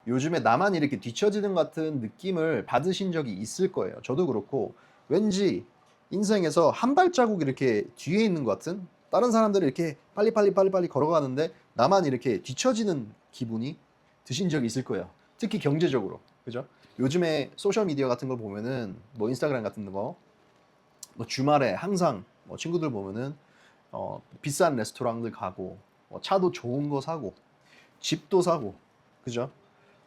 요즘에 나만 이렇게 뒤처지는 것 같은 느낌을 받으신 적이 있을 거예요. 저도 그렇고 왠지 인생에서 한 발자국 이렇게 뒤에 있는 것 같은, 다른 사람들은 이렇게 빨리빨리 걸어가는데 나만 이렇게 뒤처지는 기분이 드신 적이 있을 거예요. 특히 경제적으로. 그죠? 요즘에 소셜 미디어 같은 걸 보면은 뭐 인스타그램 같은 거, 뭐 주말에 항상 뭐 친구들 보면은 비싼 레스토랑들 가고, 차도 좋은 거 사고, 집도 사고, 그죠?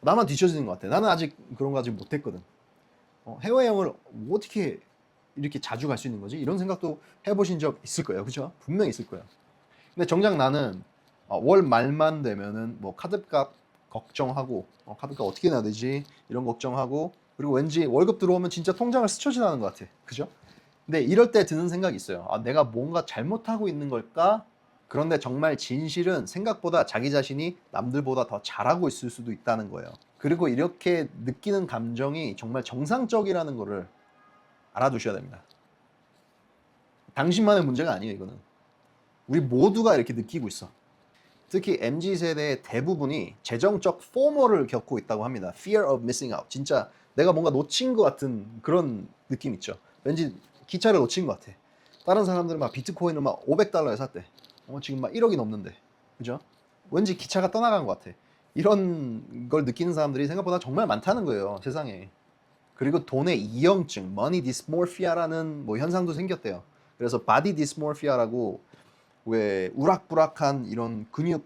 나만 뒤처지는 것 같아. 나는 아직 그런 거 아직 못했거든. 해외여행을 어떻게 이렇게 자주 갈 수 있는 거지? 이런 생각도 해보신 적 있을 거예요. 그죠? 분명히 있을 거예요. 근데 정작 나는 월 말만 되면은 뭐 카드값 걱정하고, 카드값 어떻게 내야 되지? 이런 걱정하고, 그리고 왠지 월급 들어오면 진짜 통장을 스쳐 지나는 것 같아. 그죠? 근데 이럴 때 드는 생각이 있어요. 내가 뭔가 잘못하고 있는 걸까? 그런데 정말 진실은 생각보다 자기 자신이 남들보다 더 잘하고 있을 수도 있다는 거예요. 그리고 이렇게 느끼는 감정이 정말 정상적이라는 거를 알아두셔야 됩니다. 당신만의 문제가 아니에요, 이거는. 우리 모두가 이렇게 느끼고 있어. 특히 MZ세대의 대부분이 재정적 FOMO를 겪고 있다고 합니다. Fear of missing out. 진짜 내가 뭔가 놓친 것 같은 그런 느낌 있죠. 왠지 기차를 놓친 것 같아. 다른 사람들은 막 비트코인을 막 500달러에 샀대. 지금 막 1억이 넘는데. 그죠? 왠지 기차가 떠나간 것 같아. 이런 걸 느끼는 사람들이 생각보다 정말 많다는 거예요, 세상에. 그리고 돈의 이형증, money dysmorphia라는 뭐 현상도 생겼대요. 그래서 body dysmorphia라고, 왜 우락부락한 이런 근육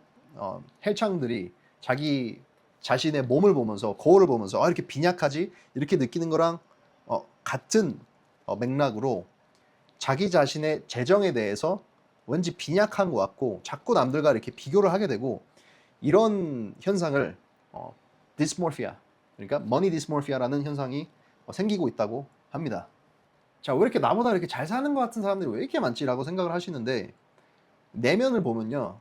헬창들이 자기 자신의 몸을 보면서, 거울을 보면서 이렇게 빈약하지? 이렇게 느끼는 거랑 같은 맥락으로 자기 자신의 재정에 대해서 왠지 빈약한 것 같고 자꾸 남들과 이렇게 비교를 하게 되고, 이런 현상을 디스모피아, 그러니까 머니 디스모피아라는 현상이 생기고 있다고 합니다. 자, 왜 이렇게 나보다 이렇게 잘 사는 것 같은 사람들이 왜 이렇게 많지라고 생각을 하시는데, 내면을 보면요,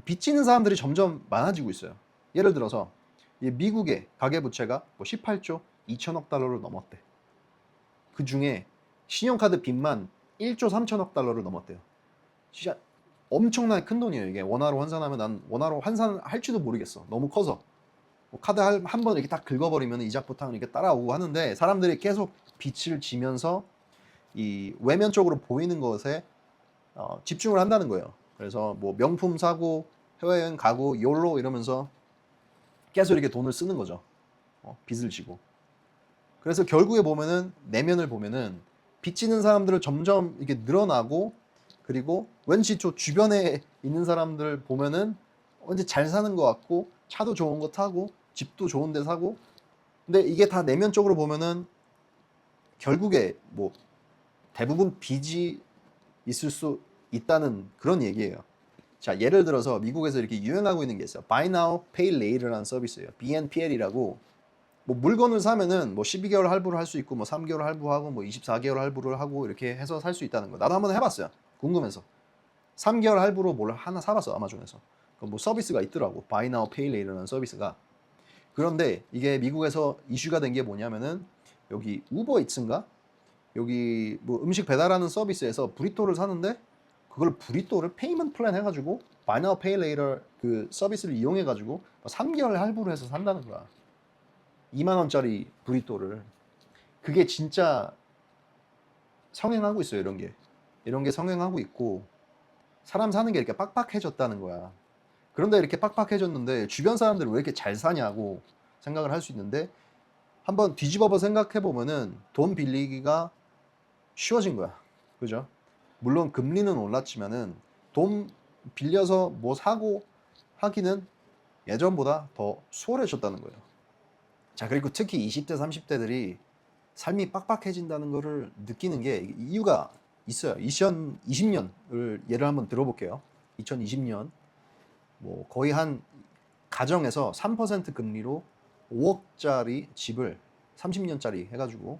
빚지는 사람들이 점점 많아지고 있어요. 예를 들어서 미국의 가계부채가 뭐 18조 2천억 달러를 넘었대. 그 중에 신용카드 빚만 1조 3천억 달러를 넘었대요. 진짜 엄청나게 큰 돈이에요. 이게 원화로 환산하면 난 원화로 환산할지도 모르겠어. 너무 커서. 뭐 카드 한 번 이렇게 딱 긁어버리면 이자부터 이렇게 따라오고 하는데, 사람들이 계속 빚을 지면서 이 외면적으로 보이는 것에 집중을 한다는 거예요. 그래서 뭐 명품 사고 해외여행 가고 욜로 이러면서 계속 이렇게 돈을 쓰는 거죠. 빚을 지고. 그래서 결국에 보면은, 내면을 보면은 빚지는 사람들을 점점 이게 늘어나고, 그리고 왠지 저 주변에 있는 사람들 보면은 왠지 잘 사는 것 같고, 차도 좋은 거 타고 집도 좋은 데 사고. 근데 이게 다 내면적으로 보면은 결국에 뭐 대부분 빚이 있을 수 있다는 그런 얘기예요. 자, 예를 들어서 미국에서 이렇게 유행하고 있는 게 있어요. Buy Now, Pay Later라는 서비스예요. BNPL이라고. 뭐 물건을 사면은 뭐 12개월 할부를 할 수 있고, 뭐 3개월 할부하고, 뭐 24개월 할부를 하고, 이렇게 해서 살 수 있다는 거. 나도 한번 해봤어요. 궁금해서. 3개월 할부로 뭘 하나 사봤어, 아마존에서. 뭐 서비스가 있더라고. Buy Now, Pay Later라는 서비스가. 그런데 이게 미국에서 이슈가 된 게 뭐냐면은, 여기 우버이츠인가? 여기 뭐 음식 배달하는 서비스에서 브리또를 사는데, 그걸 브리또를 페이먼트 플랜 해가지고 Buy Now Pay Later 그 서비스를 이용해가지고 3개월 할부를 해서 산다는 거야. 2만 원짜리 브리또를. 그게 진짜 성행하고 있어요. 이런 게 성행하고 있고, 사람 사는 게 이렇게 빡빡해졌다는 거야. 그런데 이렇게 빡빡해졌는데 주변 사람들은 왜 이렇게 잘 사냐고 생각을 할 수 있는데, 한번 뒤집어서 생각해 보면은 돈 빌리기가 쉬워진 거야. 그죠? 물론 금리는 올랐지만은 돈 빌려서 뭐 사고 하기는 예전보다 더 수월해졌다는 거예요. 자, 그리고 특히 20대, 30대들이 삶이 빡빡해진다는 것을 느끼는 게 이유가 있어요. 2020년을 예를 한번 들어볼게요. 2020년 뭐 거의 한 가정에서 3% 금리로 5억짜리 집을 30년짜리 해가지고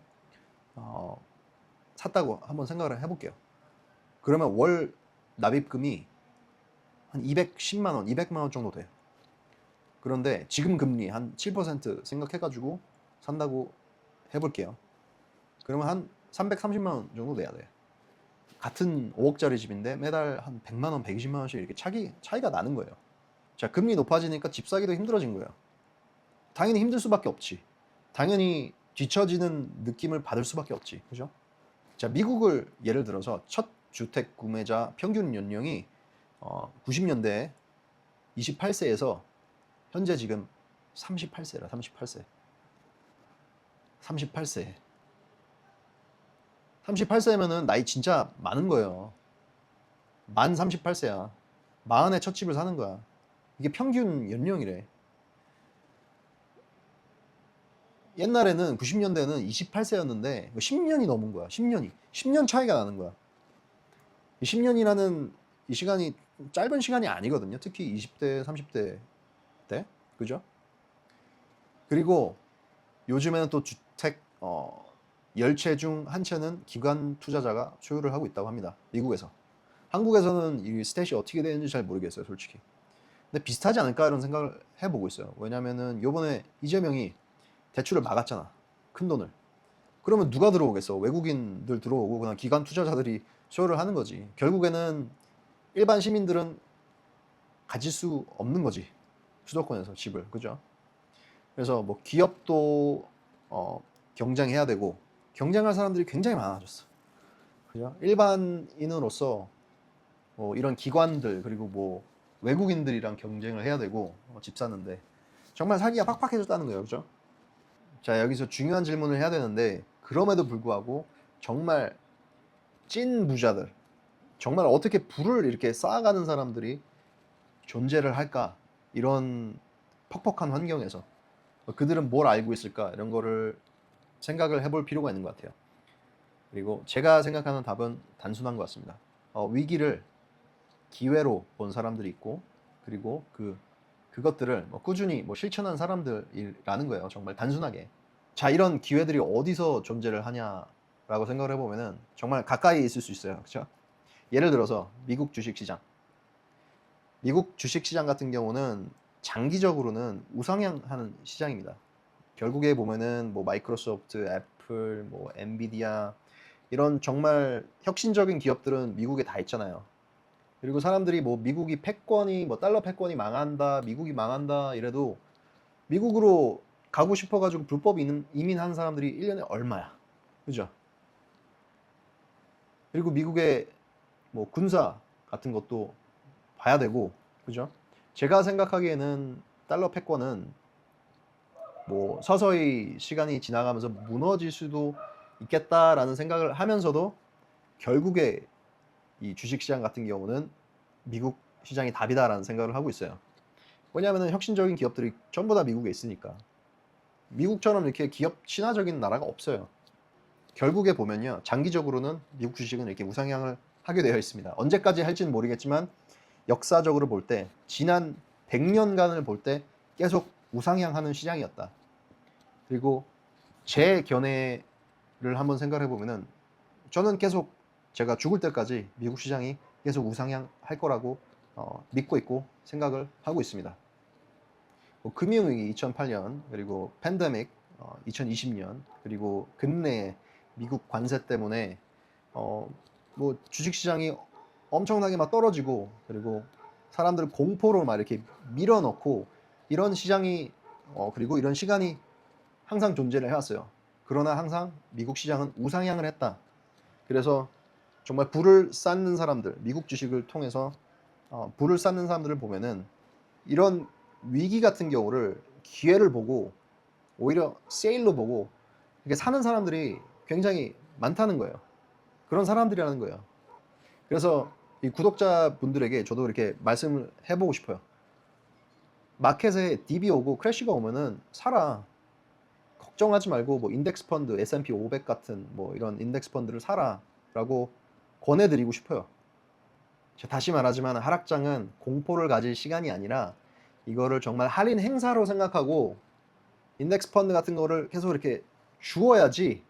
샀다고 한번 생각을 해볼게요. 그러면 월 납입금이 한 210만 원, 200만 원 정도 돼요. 그런데 지금 금리 한 7% 생각해가지고 산다고 해볼게요. 그러면 한 330만 원 정도 내야 돼요. 같은 5억짜리 집인데 매달 한 100만 원, 120만 원씩 이렇게 차이가 나는 거예요. 자, 금리 높아지니까 집 사기도 힘들어진 거예요. 당연히 힘들 수밖에 없지. 당연히 뒤처지는 느낌을 받을 수밖에 없지. 그죠? 자, 미국을 예를 들어서 첫 주택 구매자 평균 연령이 90년대 28세에서 현재 지금 38세라. 38세. 38세. 38세면은 나이 진짜 많은 거예요. 만 38세야. 마흔에 첫 집을 사는 거야. 이게 평균 연령이래. 옛날에는 90년대는 28세였는데 10년이 넘은 거야. 10년이. 10년 차이가 나는 거야. 10년이라는 이 시간이 짧은 시간이 아니거든요. 특히 20대, 30대 때. 그죠? 그리고 요즘에는 또 주택 10채 중 한 채는 기관 투자자가 소유를 하고 있다고 합니다. 미국에서. 한국에서는 이 스탯이 어떻게 되는지 잘 모르겠어요, 솔직히. 근데 비슷하지 않을까 이런 생각을 해보고 있어요. 왜냐면은 요번에 이재명이 대출을 막았잖아. 큰 돈을. 그러면 누가 들어오겠어? 외국인들 들어오고 그냥 기관 투자자들이 소유를 하는 거지. 결국에는 일반 시민들은 가질 수 없는 거지. 수도권에서 집을. 그죠? 그래서 뭐 기업도 경쟁해야 되고 경쟁할 사람들이 굉장히 많아졌어. 그죠? 일반인으로서 이런 기관들 그리고 뭐 외국인들이랑 경쟁을 해야 되고 집 사는데 정말 살기가 팍팍해졌다는 거예요. 그죠? 자, 여기서 중요한 질문을 해야 되는데 그럼에도 불구하고 정말 찐 부자들, 정말 어떻게 부를 이렇게 쌓아가는 사람들이 존재를 할까? 이런 퍽퍽한 환경에서 그들은 뭘 알고 있을까? 이런 거를 생각을 해볼 필요가 있는 것 같아요. 그리고 제가 생각하는 답은 단순한 것 같습니다. 위기를 기회로 본 사람들이 있고 그리고 그것들을 꾸준히 실천한 사람들이라는 거예요. 정말 단순하게. 자, 이런 기회들이 어디서 존재를 하냐라고 생각을 해보면은 정말 가까이 있을 수 있어요. 그렇죠? 예를 들어서 미국 주식시장. 미국 주식시장 같은 경우는 장기적으로는 우상향하는 시장입니다. 결국에 보면은 뭐 마이크로소프트, 애플, 뭐 엔비디아 이런 정말 혁신적인 기업들은 미국에 다 있잖아요. 그리고 사람들이 뭐 미국이 패권이 뭐 달러 패권이 망한다, 미국이 망한다 이래도 미국으로 가고 싶어가지고 불법 이민한 사람들이 1년에 얼마야. 그죠? 그리고 미국의 뭐 군사 같은 것도 봐야 되고, 그죠? 제가 생각하기에는 달러 패권은 뭐 서서히 시간이 지나가면서 무너질 수도 있겠다라는 생각을 하면서도 결국에 이 주식시장 같은 경우는 미국 시장이 답이다라는 생각을 하고 있어요. 왜냐하면 혁신적인 기업들이 전부 다 미국에 있으니까. 미국처럼 이렇게 기업 친화적인 나라가 없어요. 결국에 보면요, 장기적으로는 미국 주식은 이렇게 우상향을 하게 되어 있습니다. 언제까지 할지는 모르겠지만 역사적으로 볼 때 지난 100년간을 볼 때 계속 우상향하는 시장이었다. 그리고 제 견해를 한번 생각해 보면은 저는 계속 제가 죽을 때까지 미국 시장이 계속 우상향할 거라고 믿고 있고 생각을 하고 있습니다. 금융위기 2008년 그리고 팬데믹 2020년 그리고 근래에 미국 관세 때문에 뭐 주식시장이 엄청나게 막 떨어지고 그리고 사람들 공포로 막 이렇게 밀어넣고 이런 시장이 그리고 이런 시간이 항상 존재를 해왔어요. 그러나 항상 미국 시장은 우상향을 했다. 그래서 정말 부를 쌓는 사람들, 미국 주식을 통해서 부를 쌓는 사람들을 보면은 이런 위기 같은 경우를 기회를 보고 오히려 세일로 보고 이렇게 사는 사람들이 굉장히 많다는 거예요. 그런 사람들이라는 거예요. 그래서 이 구독자분들에게 저도 이렇게 말씀을 해보고 싶어요. 마켓에 딥이 오고 크래시가 오면은 사라. 걱정하지 말고 뭐 인덱스 펀드, S&P 500 같은 뭐 이런 인덱스 펀드를 사라라고 권해드리고 싶어요. 다시 말하지만 하락장은 공포를 가질 시간이 아니라 이거를 정말 할인 행사로 생각하고 인덱스 펀드 같은 거를 계속 이렇게 주어야지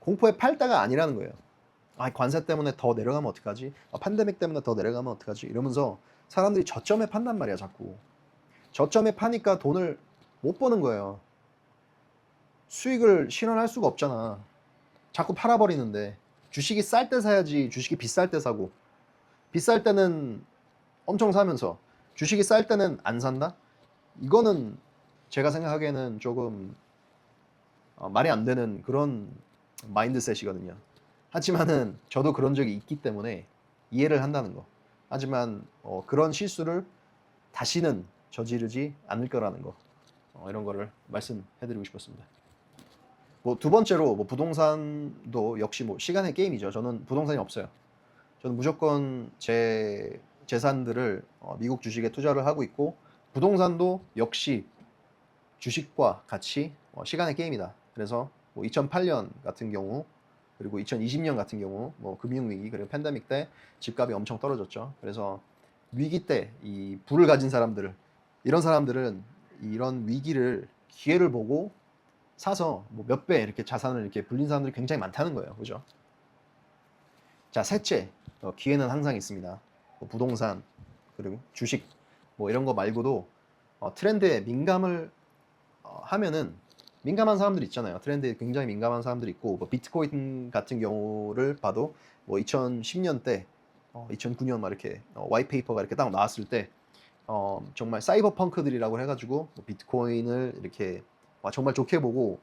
공포의 팔다가 아니라는 거예요. 관세 때문에 더 내려가면 어떡하지? 팬데믹 때문에 더 내려가면 어떡하지? 이러면서 사람들이 저점에 판단 말이야, 자꾸. 저점에 파니까 돈을 못 버는 거예요. 수익을 실현할 수가 없잖아. 자꾸 팔아버리는데. 주식이 쌀 때 사야지 주식이 비쌀 때 사고 비쌀 때는 엄청 사면서 주식이 쌀 때는 안 산다? 이거는 제가 생각하기에는 조금 말이 안 되는 그런 마인드셋이거든요. 하지만은 저도 그런 적이 있기 때문에 이해를 한다는 거. 하지만 그런 실수를 다시는 저지르지 않을 거라는 거. 이런 거를 말씀해드리고 싶었습니다. 뭐 두 번째로 뭐 부동산도 역시 뭐 시간의 게임이죠. 저는 부동산이 없어요. 저는 무조건 제 재산들을 미국 주식에 투자를 하고 있고, 부동산도 역시 주식과 같이 시간의 게임이다. 그래서 뭐 2008년 같은 경우, 그리고 2020년 같은 경우 뭐 금융위기 그리고 팬데믹 때 집값이 엄청 떨어졌죠. 그래서 위기 때 이 부를 가진 사람들, 이런 사람들은 이런 위기를 기회를 보고 사서 뭐 몇 배 이렇게 자산을 이렇게 불린 사람들이 굉장히 많다는 거예요. 그죠? 자, 셋째, 기회는 항상 있습니다. 뭐 부동산 그리고 주식 뭐 이런 거 말고도 트렌드에 민감을 하면은, 민감한 사람들 있잖아요. 트렌드에 굉장히 민감한 사람들이 있고, 뭐 비트코인 같은 경우를 봐도 뭐 2010년 때 2009년 막 이렇게 화이트페이퍼가 이렇게 딱 나왔을 때 정말 사이버 펑크들이라고 해가지고 뭐 비트코인을 이렇게 정말 좋게 보고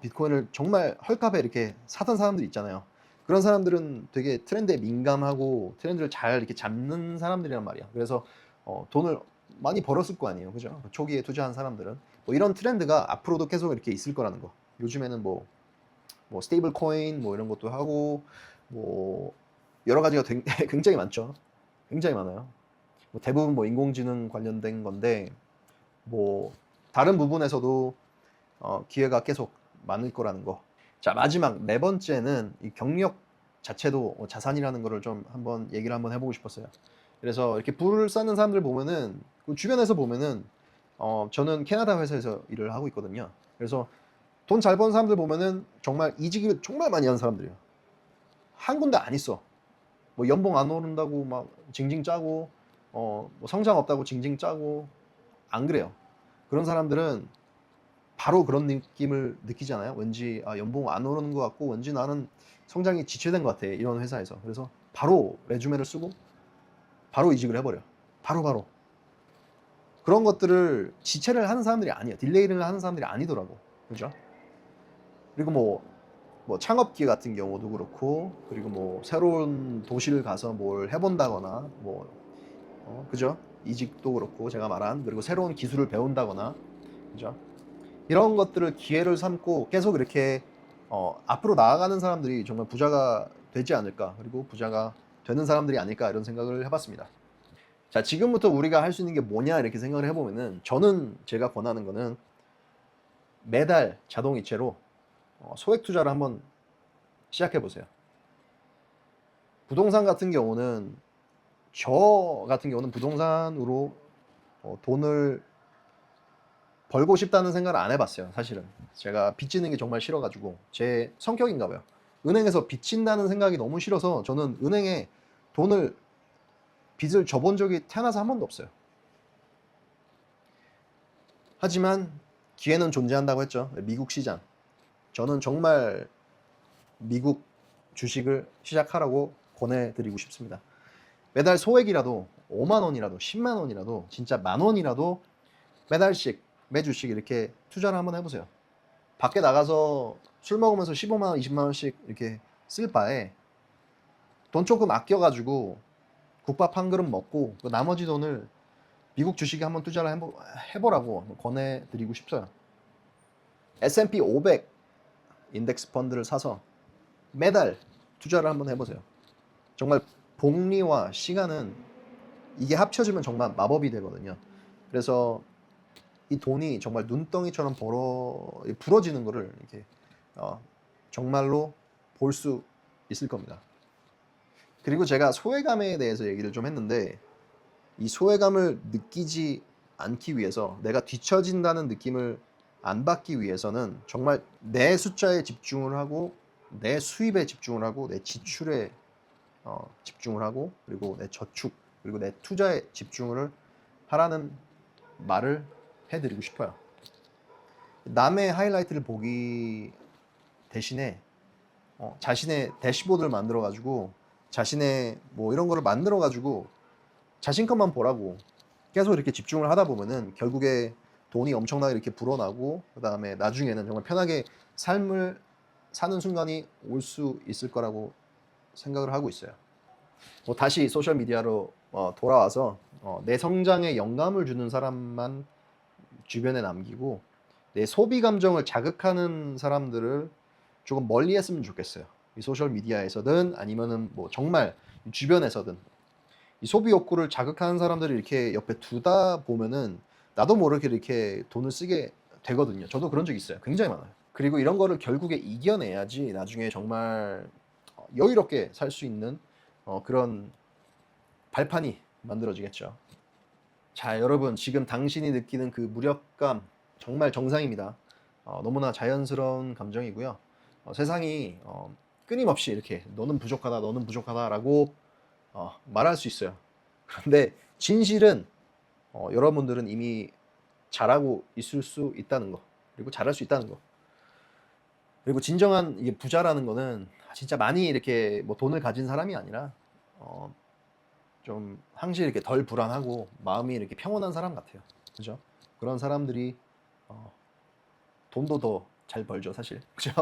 비트코인을 정말 헐값에 이렇게 사던 사람들 있잖아요. 그런 사람들은 되게 트렌드에 민감하고 트렌드를 잘 이렇게 잡는 사람들이란 말이야. 그래서 돈을 많이 벌었을 거 아니에요. 그죠? 초기에 투자한 사람들은 뭐 이런 트렌드가 앞으로도 계속 이렇게 있을 거라는 거. 요즘에는 뭐 스테이블 코인 뭐 이런 것도 하고 뭐 여러 가지가 굉장히 많죠. 굉장히 많아요. 뭐 대부분 뭐 인공지능 관련된 건데, 뭐 다른 부분에서도 기회가 계속 많을 거라는 거. 자, 마지막 네 번째는 이 경력 자체도 자산이라는 거를 좀 한번 얘기를 한번 해보고 싶었어요. 그래서 이렇게 부를 쌓는 사람들 보면은 그 주변에서 보면은 저는 캐나다 회사에서 일을 하고 있거든요. 그래서 돈 잘 버는 사람들 보면은 정말 이직을 정말 많이 하는 사람들이에요. 한 군데 안 있어. 뭐 연봉 안 오른다고 막 징징 짜고 뭐 성장 없다고 징징 짜고 안 그래요. 그런 사람들은 바로 그런 느낌을 느끼잖아요. 왠지 연봉 안 오르는 것 같고 왠지 나는 성장이 지체된 것 같아, 이런 회사에서. 그래서 바로 레주메를 쓰고 바로 이직을 해버려. 바로 그런 것들을 지체를 하는 사람들이 아니에요. 딜레이를 하는 사람들이 아니더라고. 그죠? 그리고 뭐 창업 기회 같은 경우도 그렇고, 그리고 뭐 새로운 도시를 가서 뭘 해본다거나 뭐 그죠? 이직도 그렇고 제가 말한, 그리고 새로운 기술을 배운다거나, 그죠? 이런 것들을 기회를 삼고 계속 이렇게 앞으로 나아가는 사람들이 정말 부자가 되지 않을까, 그리고 부자가 되는 사람들이 아닐까, 이런 생각을 해봤습니다. 자, 지금부터 우리가 할 수 있는 게 뭐냐 이렇게 생각을 해보면은, 저는 제가 권하는 거는 매달 자동이체로 소액 투자를 한번 시작해 보세요. 부동산 같은 경우는, 저 같은 경우는 부동산으로 돈을 벌고 싶다는 생각을 안 해봤어요. 사실은 제가 빚지는 게 정말 싫어가지고, 제 성격인가 봐요. 은행에서 빚진다는 생각이 너무 싫어서 저는 은행에 빚을 져본 적이 태어나서 한 번도 없어요. 하지만 기회는 존재한다고 했죠. 미국 시장, 저는 정말 미국 주식을 시작하라고 권해드리고 싶습니다. 매달 소액이라도 5만 원이라도 10만 원이라도 진짜 만 원이라도 매달씩 매주씩 이렇게 투자를 한번 해보세요. 밖에 나가서 술 먹으면서 15만 원 20만 원씩 이렇게 쓸 바에 돈 조금 아껴가지고 국밥 한 그릇 먹고 그 나머지 돈을 미국 주식에 한번 투자를 해보라고 권해드리고 싶어요. S&P 500 인덱스 펀드를 사서 매달 투자를 한번 해보세요. 정말 복리와 시간은, 이게 합쳐지면 정말 마법이 되거든요. 그래서 이 돈이 정말 눈덩이처럼 부러지는 거를 이렇게 정말로 볼 수 있을 겁니다. 그리고 제가 소외감에 대해서 얘기를 좀 했는데, 이 소외감을 느끼지 않기 위해서, 내가 뒤처진다는 느낌을 안 받기 위해서는 정말 내 숫자에 집중을 하고, 내 수입에 집중을 하고, 내 지출에 집중을 하고, 그리고 내 저축, 그리고 내 투자에 집중을 하라는 말을 해드리고 싶어요. 남의 하이라이트를 보기 대신에 자신의 대시보드를 만들어 가지고, 자신의 뭐 이런 거를 만들어 가지고 자신 것만 보라고 계속 이렇게 집중을 하다 보면은 결국에 돈이 엄청나게 이렇게 불어나고 그다음에 나중에는 정말 편하게 삶을 사는 순간이 올 수 있을 거라고 생각을 하고 있어요. 뭐 다시 소셜 미디어로 돌아와서 내 성장에 영감을 주는 사람만 주변에 남기고 내 소비 감정을 자극하는 사람들을 조금 멀리 했으면 좋겠어요. 이 소셜 미디어에서든 아니면은 뭐 정말 주변에서든 이 소비 욕구를 자극하는 사람들을 이렇게 옆에 두다 보면은 나도 모르게 이렇게 돈을 쓰게 되거든요. 저도 그런 적 있어요. 굉장히 많아요. 그리고 이런 거를 결국에 이겨내야지 나중에 정말 여유롭게 살 수 있는 그런 발판이 만들어지겠죠. 자, 여러분, 지금 당신이 느끼는 그 무력감 정말 정상입니다. 너무나 자연스러운 감정이고요. 세상이 끊임없이 이렇게 너는 부족하다, 너는 부족하다라고 말할 수 있어요. 그런데 진실은 여러분들은 이미 잘하고 있을 수 있다는 거, 그리고 잘할 수 있다는 거. 그리고 진정한 이게 부자라는 거는 진짜 많이 이렇게 뭐 돈을 가진 사람이 아니라 어, 좀 항시 이렇게 덜 불안하고 마음이 이렇게 평온한 사람 같아요. 그죠? 그런 사람들이 돈도 더 잘 벌죠, 사실. 그죠?